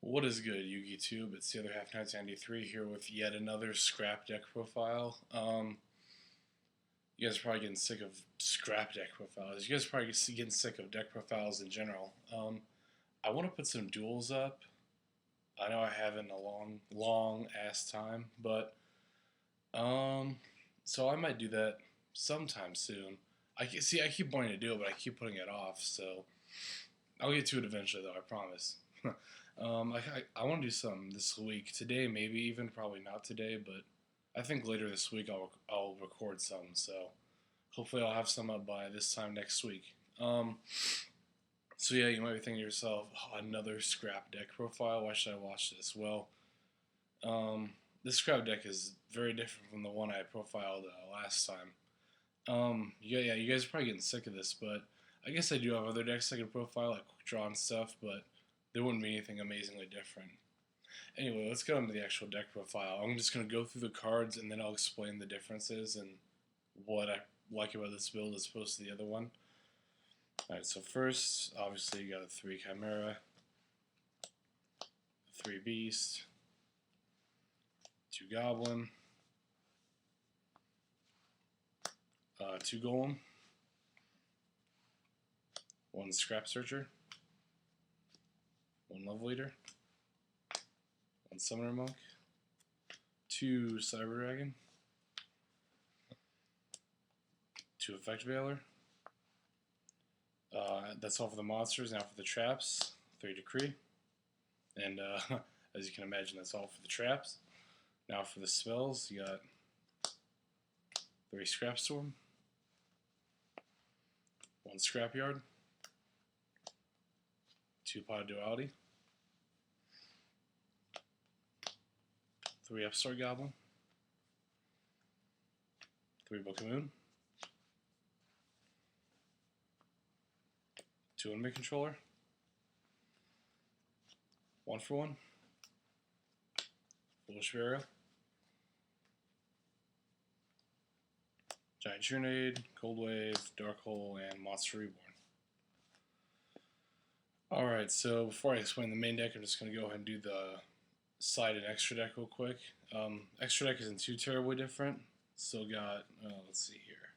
What is good, YugiTube? It's the other half 1993 here with yet another scrap deck profile. You guys are probably getting sick of scrap deck profiles. You guys are probably getting sick of deck profiles in general. I want to put some duels up. I know I haven't in a long ass time, but so I might do that sometime soon. I keep wanting to do it, but I keep putting it off. So I'll get to it eventually, though. I promise. I want to do some this week. Today, maybe even probably not today, but I think later this week I'll record some. So hopefully I'll have some up by this time next week. So yeah, you might be thinking to yourself, oh, another scrap deck profile. Why should I watch this? Well, this scrap deck is very different from the one I profiled last time. Yeah, you guys are probably getting sick of this, but I guess I do have other decks I could profile, like quick draw and stuff, but there wouldn't be anything amazingly different. Anyway, let's get on to the actual deck profile. I'm just going to go through the cards and then I'll explain the differences and what I like about this build as opposed to the other one. Alright, so first, obviously you got a 3 Chimera, 3 Beast, 2 Goblin, 2 Golem, 1 Scrap Searcher, 1 Love Leader, 1 Summoner Monk, 2 Cyber Dragon, 2 Effect Veiler. That's all for the monsters. Now for the traps, 3 Decree. And as you can imagine, that's all for the traps. Now for the spells, you got 3 Scrap Storm, 1 Scrapyard, 2 Pot of Duality, 3 Upstart Goblin, 3 Book of Moon, 2 Enemy Controller, 1 for 1, Foolish Burial, Giant Trunade, Cold Wave, Dark Hole, and Monster Reborn. Alright, so before I explain the main deck, I'm just going to go ahead and do the side and extra deck real quick. Extra deck isn't too terribly different. Still got, let's see here,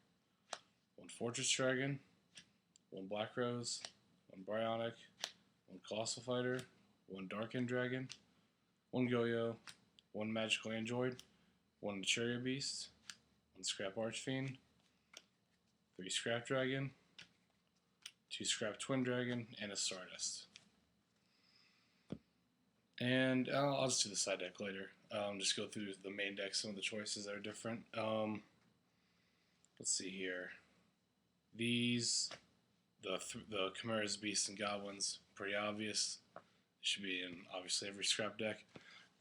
1 Fortress Dragon, 1 Black Rose, 1 Bryonic, 1 Colossal Fighter, 1 Darkened Dragon, 1 Goyo, 1 Magical Android, 1 Chariot Beast, 1 Scrap Archfiend, 3 Scrap Dragon, 2 Scrap Twin Dragon, and a Stardust. And I'll just do the side deck later. Just go through the main deck, some of the choices that are different. Let's see here. These, the Chimera's, Beasts, and Goblins, pretty obvious. It should be in, obviously, every scrap deck.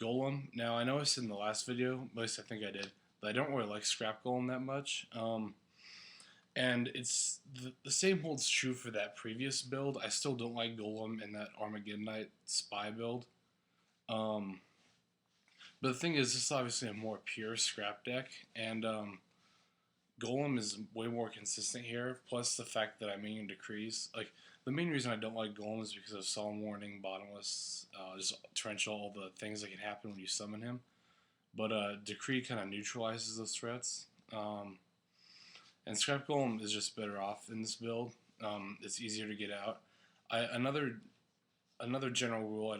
Golem. Now, I know I said in the last video, at least I think I did, but I don't really like Scrap Golem that much. And it's the same holds true for that previous build. I still don't like Golem in that Armageddonite Spy build. But the thing is, this is obviously a more pure scrap deck, and Golem is way more consistent here, plus the fact that I'm making Decrees. Like, the main reason I don't like Golem is because of Solemn Warning, Bottomless, just Torrential, all the things that can happen when you summon him. But Decree kind of neutralizes those threats. And Scrap Golem is just better off in this build. It's easier to get out. Another general rule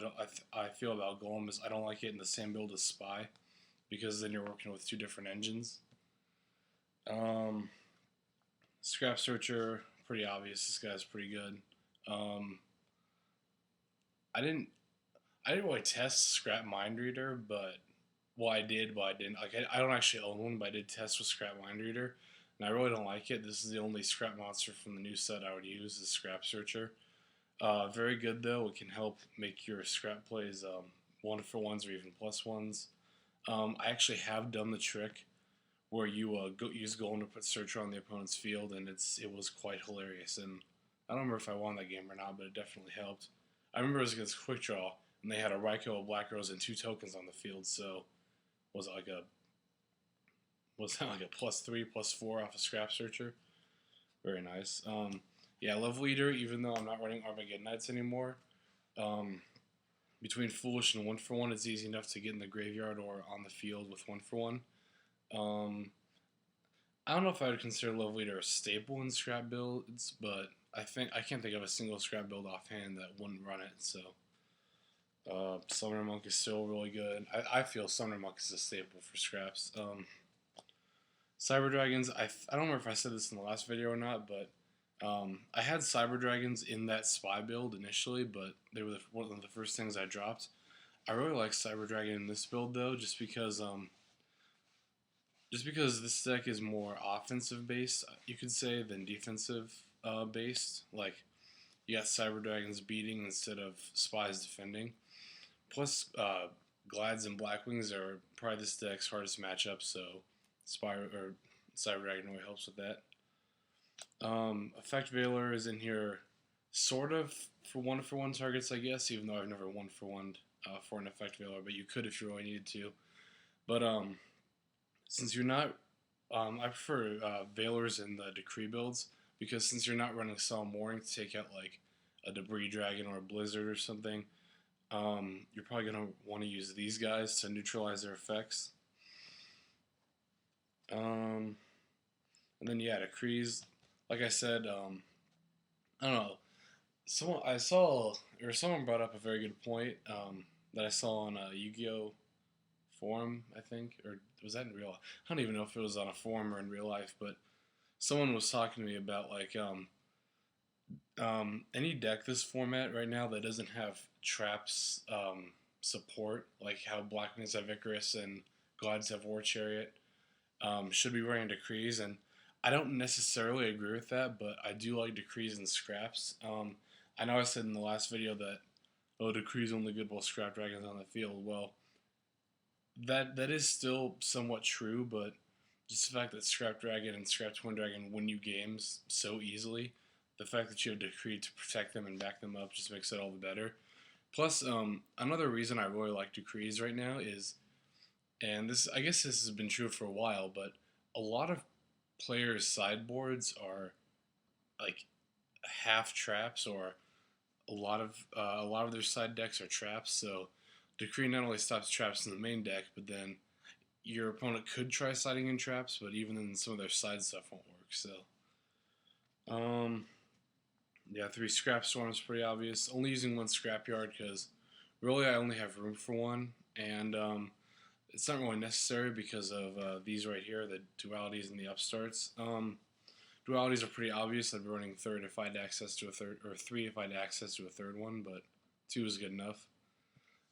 I feel about Golem is I don't like it in the same build as Spy, because then you're working with 2 different engines. Scrap Searcher, pretty obvious. This guy's pretty good. I didn't really test Scrap Mind Reader, but I did, but I didn't. Like, I don't actually own one, but I did test with Scrap Mind Reader, and I really don't like it. This is the only scrap monster from the new set I would use, is Scrap Searcher. Very good though. It can help make your scrap plays 1-for-1s or even +1s. I actually have done the trick where you use Golem to put Searcher on the opponent's field, and it was quite hilarious. And I don't remember if I won that game or not, but it definitely helped. I remember it was against Quick Draw, and they had a Raikou, a Black Rose, and 2 tokens on the field. So was that like a +3, +4 off a Scrap Searcher? Very nice. Yeah, Love Leader, even though I'm not running Armageddonites anymore, between Foolish and 1-for-1, it's easy enough to get in the graveyard or on the field with 1-for-1. Um, I don't know if I would consider Love Leader a staple in scrap builds, but I can't think of a single scrap build offhand that wouldn't run it. So Summoner Monk is still really good. I feel Summoner Monk is a staple for scraps. Cyber Dragons, I don't remember if I said this in the last video or not, but I had Cyber Dragons in that spy build initially, but they were one of the first things I dropped. I really like Cyber Dragon in this build though, just because this deck is more offensive based, you could say, than defensive based. Like you got Cyber Dragons beating instead of spies defending. Plus, Glads and Blackwings are probably this deck's hardest matchup, so Cyber Dragon really helps with that. Effect Veiler is in here sort of for 1-for-1 targets, I guess, even though I've never 1-for-1 for an Effect Veiler, but you could if you really needed to. But since you're not, I prefer Veilers in the Decree builds, because since you're not running Solemn Warning to take out like a Debris Dragon or a Blizzard or something, you're probably going to want to use these guys to neutralize their effects. And then yeah, Decrees, like I said, I don't know. Someone brought up a very good point that I saw on a Yu-Gi-Oh forum, I think, or was that in real life? I don't even know if it was on a forum or in real life, but someone was talking to me about like any deck this format right now that doesn't have traps support, like how Black Knights have Icarus and Glads have War Chariot, should be running Decrees, and I don't necessarily agree with that, but I do like Decrees and Scraps. I know I said in the last video that, oh, Decrees only good while Scrap Dragon's on the field. Well, that is still somewhat true, but just the fact that Scrap Dragon and Scrap Twin Dragon win you games so easily, the fact that you have Decree to protect them and back them up just makes it all the better. Plus, another reason I really like Decrees right now is, and this I guess this has been true for a while, but a lot of players' sideboards are like half traps, or a lot of their side decks are traps. So Decree not only stops traps in the main deck, but then your opponent could try sliding in traps, but even then some of their side stuff won't work. So yeah, 3 Scrap Storms pretty obvious. Only using 1 Scrapyard because really I only have room for 1, and it's not really necessary because of these right here, the dualities and the upstarts. Dualities are pretty obvious. I'd be running 3rd if I had access to a third, or 3 if I had access to a 3rd one, but 2 is good enough.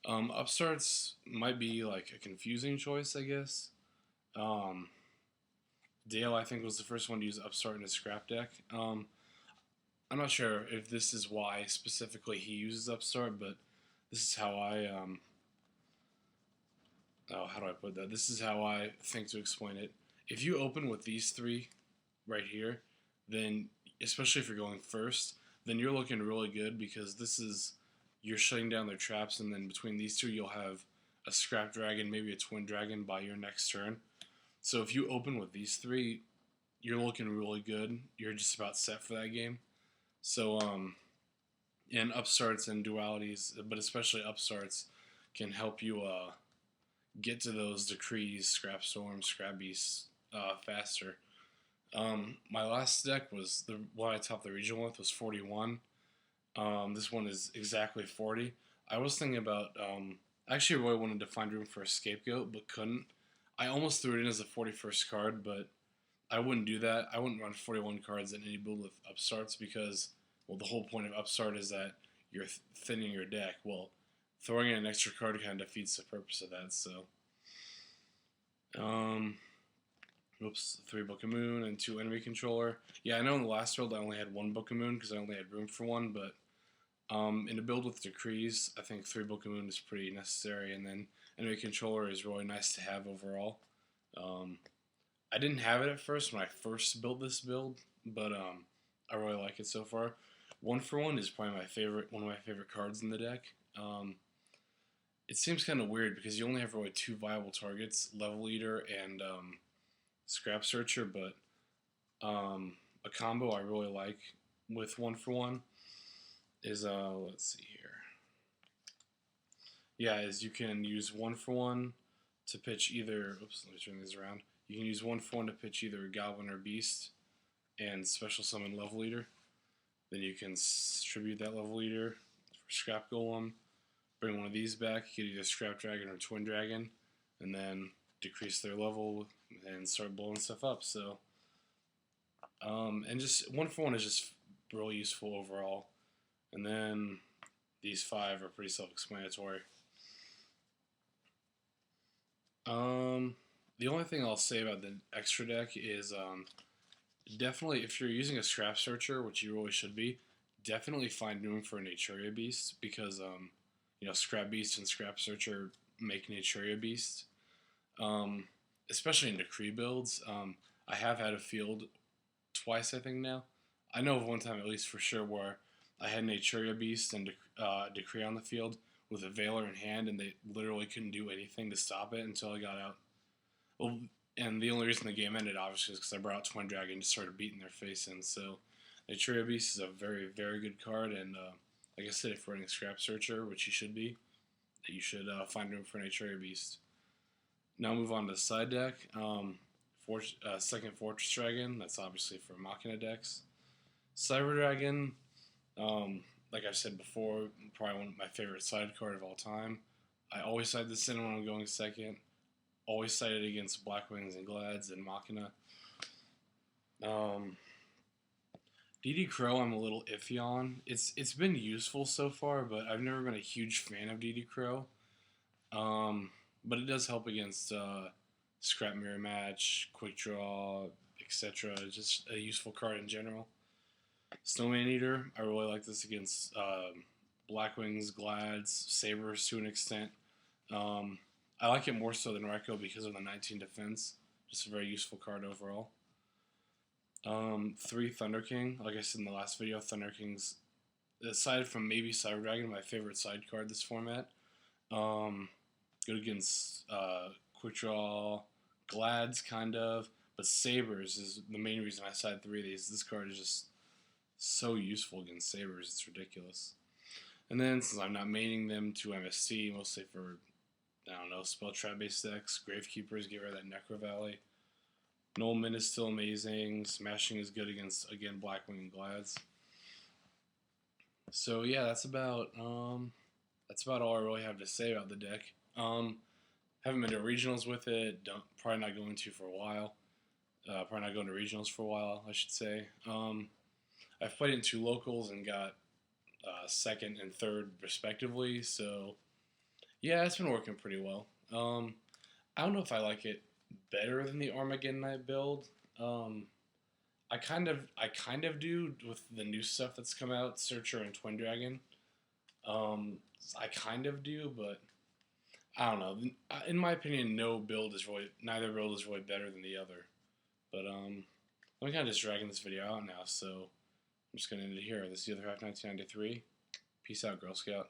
Upstarts might be like a confusing choice, I guess. Dale, I think, was the first one to use Upstart in his scrap deck. I'm not sure if this is why specifically he uses Upstart, but this is how I how do I put that? This is how I think to explain it. If you open with these 3 right here, then especially if you're going first, then you're looking really good, because you're shutting down their traps, and then between these 2 you'll have a Scrap Dragon, maybe a Twin Dragon by your next turn. So if you open with these 3, you're looking really good. You're just about set for that game. So and upstarts and dualities, but especially upstarts, can help you get to those Decrees, Scrap Storms, Scrap Beasts faster. My last deck was the one I topped the regional with was 41. This one is exactly 40. I was thinking about, I actually really wanted to find room for a Scapegoat, but couldn't. I almost threw it in as a 41st card, but I wouldn't do that. I wouldn't run 41 cards in any build with upstarts because, well, the whole point of upstart is that you're thinning your deck. Well, throwing in an extra card kind of defeats the purpose of that, so. Oops, 3 Book of Moon and 2 Enemy Controller. Yeah, I know in the last build I only had 1 Book of Moon because I only had room for 1, but in a build with Decrees, I think 3 Book of Moon is pretty necessary, and then Enemy Controller is really nice to have overall. I didn't have it at first when I first built this build, but I really like it so far. 1-for-1 is probably one of my favorite cards in the deck. It seems kind of weird because you only have really 2 viable targets, Level Eater and Scrap Searcher, but a combo I really like with 1-for-1 is, let's see here. yeah, is you can use 1-for-1 to pitch either. Oops, let me turn these around. You can use 1-for-1 to pitch either Goblin or Beast, and special summon Level Eater. Then you can distribute that Level Eater for Scrap Golem. Bring one of these back. You get either Scrap Dragon or Twin Dragon, and then decrease their level and start blowing stuff up. So, and just 1-for-1 is just really useful overall. And then these 5 are pretty self-explanatory. The only thing I'll say about the extra deck is definitely if you're using a Scrap Searcher, which you really should be, definitely find room for a Naturia Beast because Scrap Beast and Scrap Searcher make Naturia Beast. Especially in Decree builds. I have had a field twice, I think now. I know of one time at least for sure where I had Naturia Beast and Decree on the field with a Veiler in hand, and they literally couldn't do anything to stop it until I got out. Well, and the only reason the game ended, obviously, is because I brought out Twin Dragon and just started beating their face in. So, Naturia Beast is a very, very good card, and like I said, if you're running Scrap Searcher, which you should be, you should find room for Naturia Beast. Now move on to the side deck. Second Fortress Dragon, that's obviously for Machina decks. Cyber Dragon, like I've said before, probably one of my favorite side card of all time. I always side this in when I'm going second. Always side it against Blackwings and Glads and Machina. DD Crow I'm a little iffy on. It's been useful so far, but I've never been a huge fan of DD Crow. But it does help against Scrap Mirror Match, Quick Draw, etc. Just a useful card in general. Snowman Eater, I really like this against Blackwings, Glads, Sabers to an extent. I like it more so than Rekko because of the 19 defense. Just a very useful card overall. 3 Thunder King. Like I said in the last video, Thunder King's, aside from maybe Cyber Dragon, my favorite side card this format. Good against Quick Draw, Glads, kind of. But Sabers is the main reason I side 3 of these. This card is just so useful against Sabers, it's ridiculous. And then, since I'm not maining them to MSC, mostly for, I don't know, Spell Trap based decks, Gravekeepers, get rid of that Necro Valley. Nolman is still amazing. Smashing is good against, again, Blackwing and Glads. So yeah, that's about all I really have to say about the deck. Haven't been to regionals with it. Probably not going to for a while. Probably not going to regionals for a while, I should say. I've played in 2 locals and got second and third respectively. So yeah, it's been working pretty well. I don't know if I like it better than the Armageddon Knight build. I kind of do with the new stuff that's come out, Searcher and Twin Dragon. I kind of do, but I don't know. In my opinion, neither build is really better than the other. But I'm kind of just dragging this video out now, so I'm just gonna end it here. This is the other half 1993. Peace out, Girl Scout.